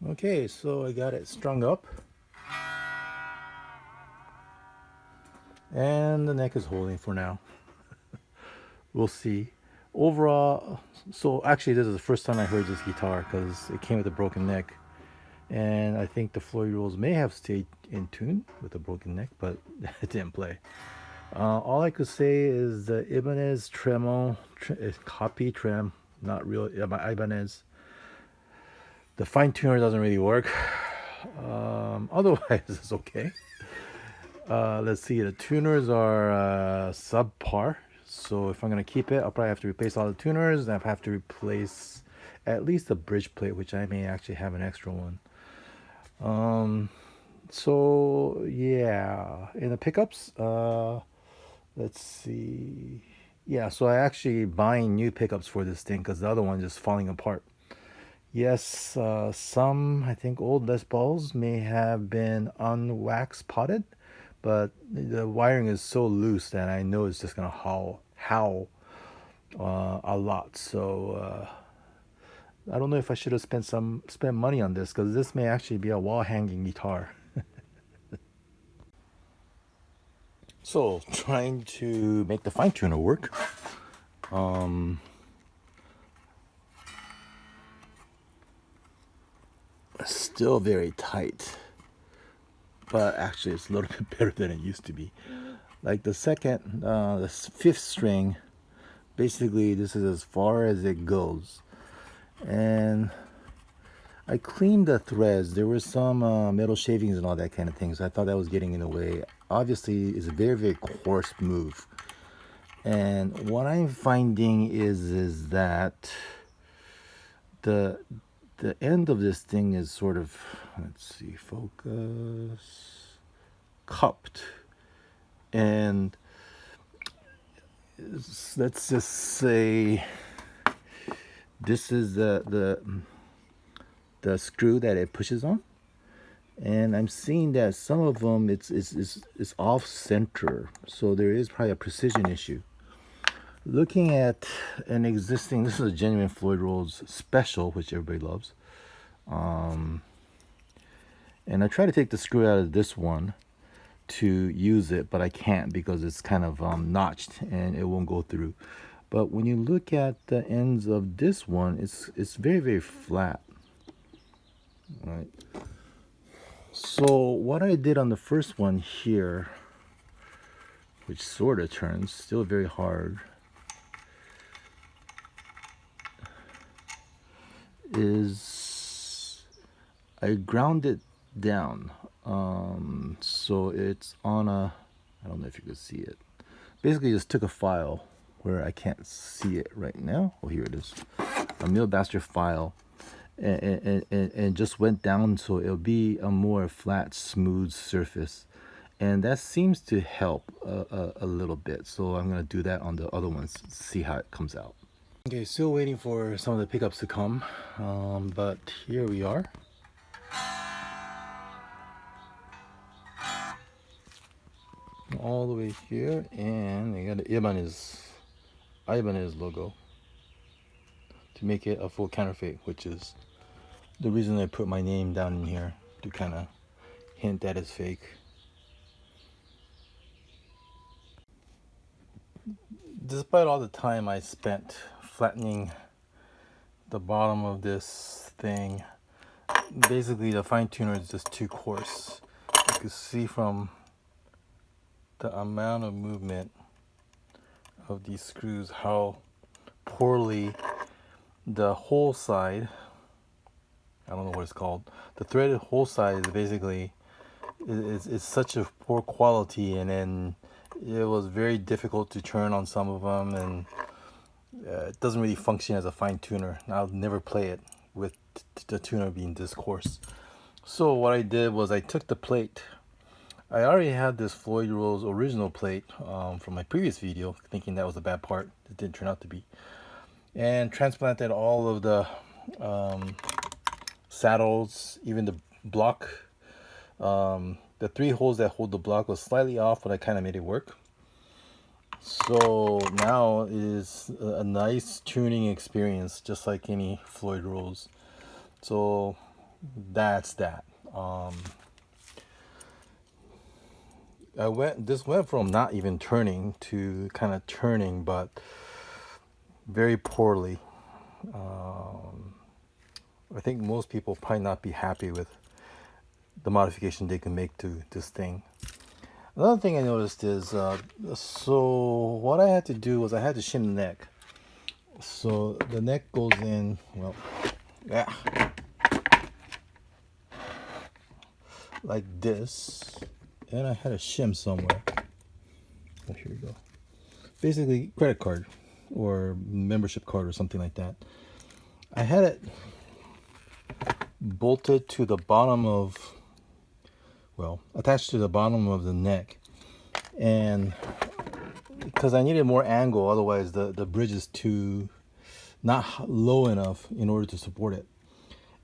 Okay, so I got it strung up, and the neck is holding for now. We'll see. Overall, so actually this is the first time I heard this guitar because it came with a broken neck, and I think the Floyd Rose may have stayed in tune with a broken neck, but it didn't play. All I could say is the Ibanez Tremo copy trem, not real Ibanez. The fine tuner doesn't really work. Otherwise, it's okay. Let's see, the tuners are subpar. So if I'm going to keep it, I'll probably have to replace all the tuners. And I have to replace at least the bridge plate, which I may actually have an extra one. So yeah, in the pickups, let's see. Yeah, so I actually buying new pickups for this thing because the other one just falling apart. Yes, some, I think, old Les Pauls may have been unwax potted, but the wiring is so loose that I know it's just gonna howl a lot. So I don't know if I should have spent money on this because this may actually be a wall hanging guitar. So trying to make the fine tuner work. Still very tight, but actually it's a little bit better than it used to be. Like the fifth string, basically this is as far as it goes. And I cleaned the threads. There were some metal shavings and all that kind of thing, so I thought that was getting in the way. Obviously, it's a very, very coarse move. And what I'm finding is that the end of this thing is sort of, let's see, focus, cupped. And let's just say this is the screw that it pushes on, and I'm seeing that some of them it's off center, so there is probably a precision issue. Looking at an existing, this is a genuine Floyd Rose special, which everybody loves, and I try to take the screw out of this one to use it, but I can't because it's kind of notched and it won't go through. But when you look at the ends of this one, it's very, very flat. Right. So what I did on the first one here, which sort of turns, still very hard, is I ground it down. So it's on a, I don't know if you can see it. Basically just took a file where I can't see it right now. Oh, here it is. A Millbaster file. And just went down so it'll be a more flat, smooth surface, and that seems to help a little bit. So I'm gonna do that on the other ones, see how it comes out. Okay, still waiting for some of the pickups to come, but here we are. All the way here, and I got the Ibanez logo to make it a full counterfeit, which is the reason I put my name down in here to kind of hint that it's fake. Despite all the time I spent flattening the bottom of this thing, basically the fine tuner is just too coarse. You can see from the amount of movement of these screws how poorly the hole side, I don't know what it's called, the threaded hole side is basically is such a poor quality, and then it was very difficult to turn on some of them, and it doesn't really function as a fine tuner. I'll never play it with the tuner being this coarse. So what I did was I took the plate. I already had this Floyd Rose original plate from my previous video, thinking that was the bad part. It didn't turn out to be. And transplanted all of the saddles, even the block. The 3 holes that hold the block was slightly off, but I kind of made it work. So now it is a nice tuning experience, just like any Floyd Rose. So that's that. This went from not even turning to kind of turning, but very poorly. I think most people probably not be happy with the modification they can make to this thing. Another thing I noticed is, so what I had to do was I had to shim the neck. So the neck goes in, well, yeah, like this, and I had a shim somewhere. Oh, here we go. Basically, credit card or membership card or something like that. I had it bolted to the bottom of, well, attached to the bottom of the neck, and because I needed more angle, otherwise the bridge is too not low enough in order to support it.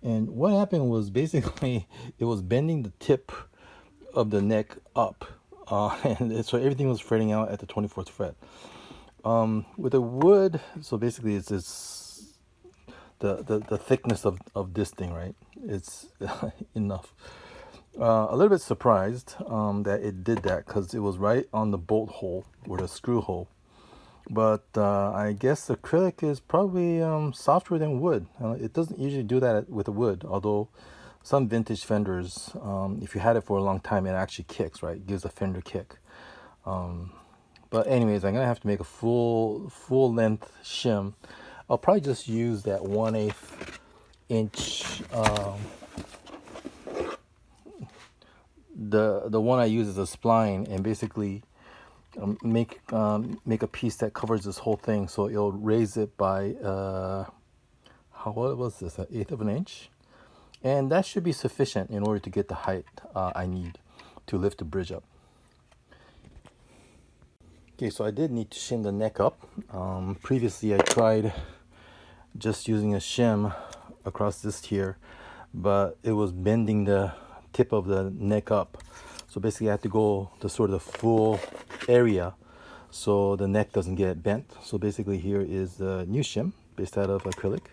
And what happened was basically it was bending the tip of the neck up, and so everything was fretting out at the 24th fret. With the wood, so basically it's the thickness of this thing, right? It's enough. A little bit surprised that it did that, because it was right on the bolt hole or the screw hole. But I guess acrylic is probably softer than wood. It doesn't usually do that with the wood, although some vintage fenders, if you had it for a long time, it actually kicks, right? It gives a fender kick. But anyways, I'm gonna have to make a full length shim. I'll probably just use that 1/8 inch. The one I use is a spline, and basically make a piece that covers this whole thing, so it'll raise it by what was this, 1/8 of an inch, and that should be sufficient in order to get the height I need to lift the bridge up. Okay, so I did need to shim the neck up. Previously I tried just using a shim across this here, but it was bending the tip of the neck up. So basically I have to go to sort of the full area so the neck doesn't get bent. So basically here is the new shim based out of acrylic.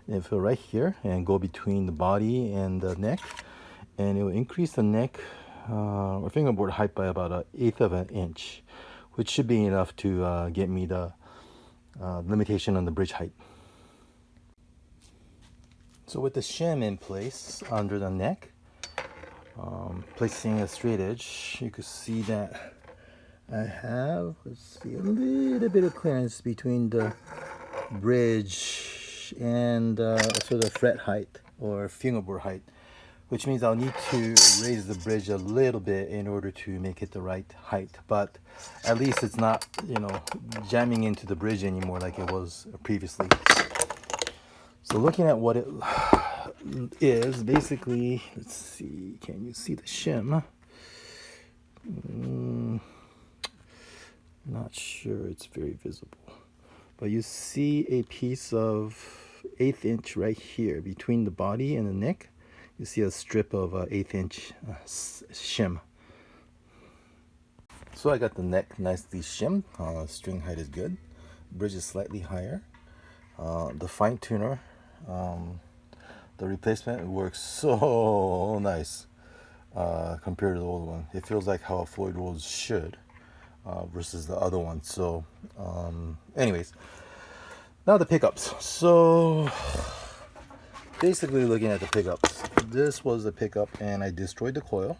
And it'll right here and go between the body and the neck, and it will increase the neck or fingerboard height by about 1/8 of an inch, which should be enough to get me the limitation on the bridge height. So with the shim in place under the neck, placing a straight edge, you could see that I have, let's see, a little bit of clearance between the bridge and sort of fret height or fingerboard height, which means I'll need to raise the bridge a little bit in order to make it the right height. But at least it's not, jamming into the bridge anymore like it was previously. So looking at what it is, basically, let's see, can you see the shim? Not sure it's very visible, but you see a piece of 1/8 inch right here between the body and the neck. You see a strip of 1/8 inch shim. So I got the neck nicely shimmed. String height is good. Bridge is slightly higher. The fine tuner, the replacement, works so nice compared to the old one. It feels like how a Floyd Rose should versus the other one. So anyways, now the pickups. So basically looking at the pickups, this was the pickup, and I destroyed the coil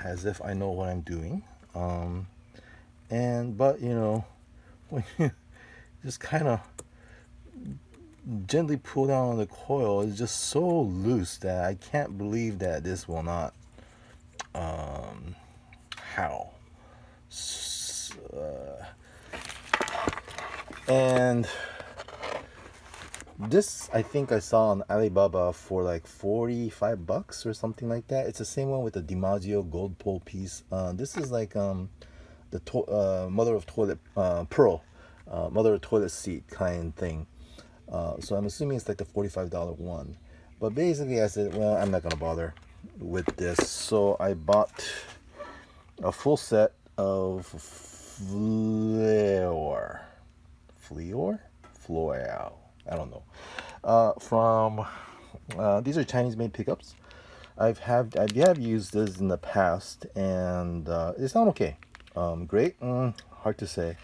as if I know what I'm doing. But when you just kind of gently pull down on the coil, it's just so loose that I can't believe that this will not how and this I think I saw on Alibaba for like $45 or something like that. It's the same one with the DiMaggio gold pole piece. This is like the mother of toilet pearl, mother of toilet seat kind thing. So I'm assuming it's like the $45 one. But basically I said, well, I'm not gonna bother with this, so I bought a full set of floor. I don't know. These are Chinese made pickups. I have used this in the past, and it's not okay. Great, hard to say.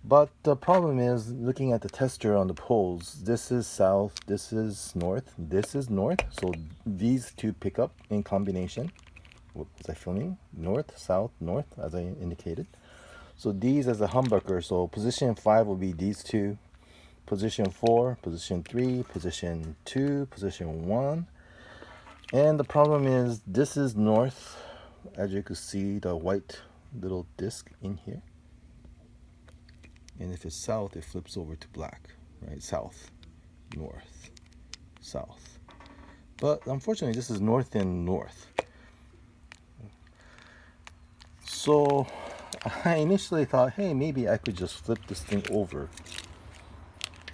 But the problem is looking at the texture on the poles. This is south, this is north, this is north. So these two pick up in combination. Was I filming? North, south, north, as I indicated. So these as a humbucker. So position 5 will be these two. Position 4, position 3, position 2, position 1. And the problem is this is north. As you can see, the white little disc in here. And if it's south, it flips over to black, right? South, north, south. But unfortunately, this is north and north. So I initially thought, hey, maybe I could just flip this thing over.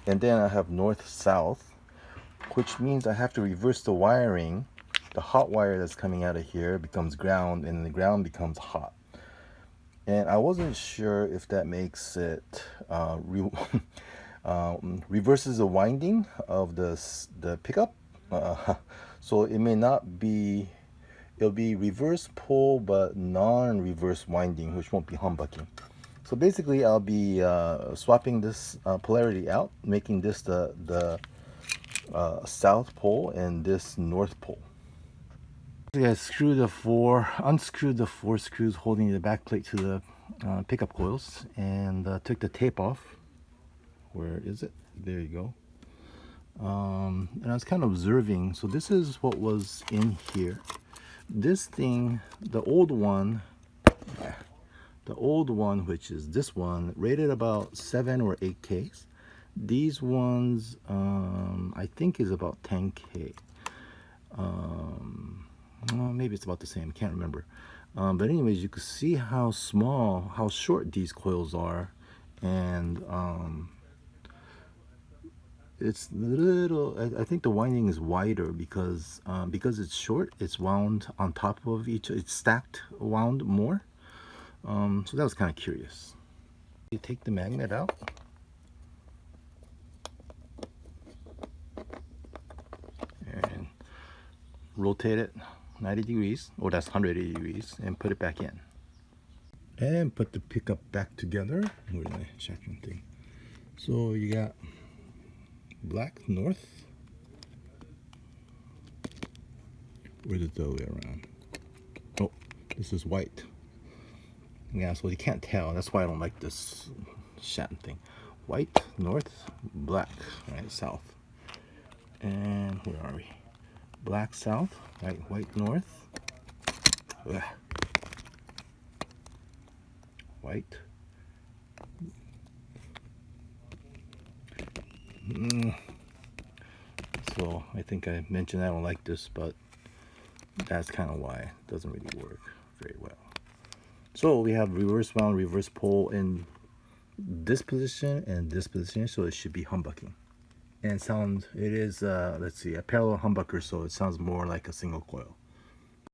And then I have north, south, which means I have to reverse the wiring. The hot wire that's coming out of here becomes ground, and the ground becomes hot. And I wasn't sure if that makes it reverses the winding of the pickup. So it may not be, it'll be reverse pull but non-reverse winding, which won't be humbucking. So basically I'll be swapping this polarity out, making this the south pole and this north pole. I unscrewed the 4 screws holding the back plate to the pickup coils, and took the tape off. Where is it? There you go. And I was kind of observing. So this is what was in here. This thing, the old one, which is this one, rated about 7 or 8Ks. These ones, I think, is about 10K. Well, maybe it's about the same, can't remember. But anyways, you can see how small, how short these coils are, and it's little. I think the winding is wider because it's short. It's wound on top of each. It's stacked, wound more. So that was kind of curious. You take the magnet out. And rotate it 90 degrees, or that's 180 degrees, and put it back in. And put the pickup back together. Where's my shotgun thing? So you got black north. Where's it the other way around? Oh, this is white. Yeah, so you can't tell. That's why I don't like this satin thing. White north, black, right, south. And where are we? Black south, right, white north. Ugh. White. So I think I mentioned I don't like this, but that's kind of why it doesn't really work very well. So we have reverse wound, reverse pull in this position and this position, so it should be humbucking. And it is, let's see, a parallel humbucker, so it sounds more like a single coil.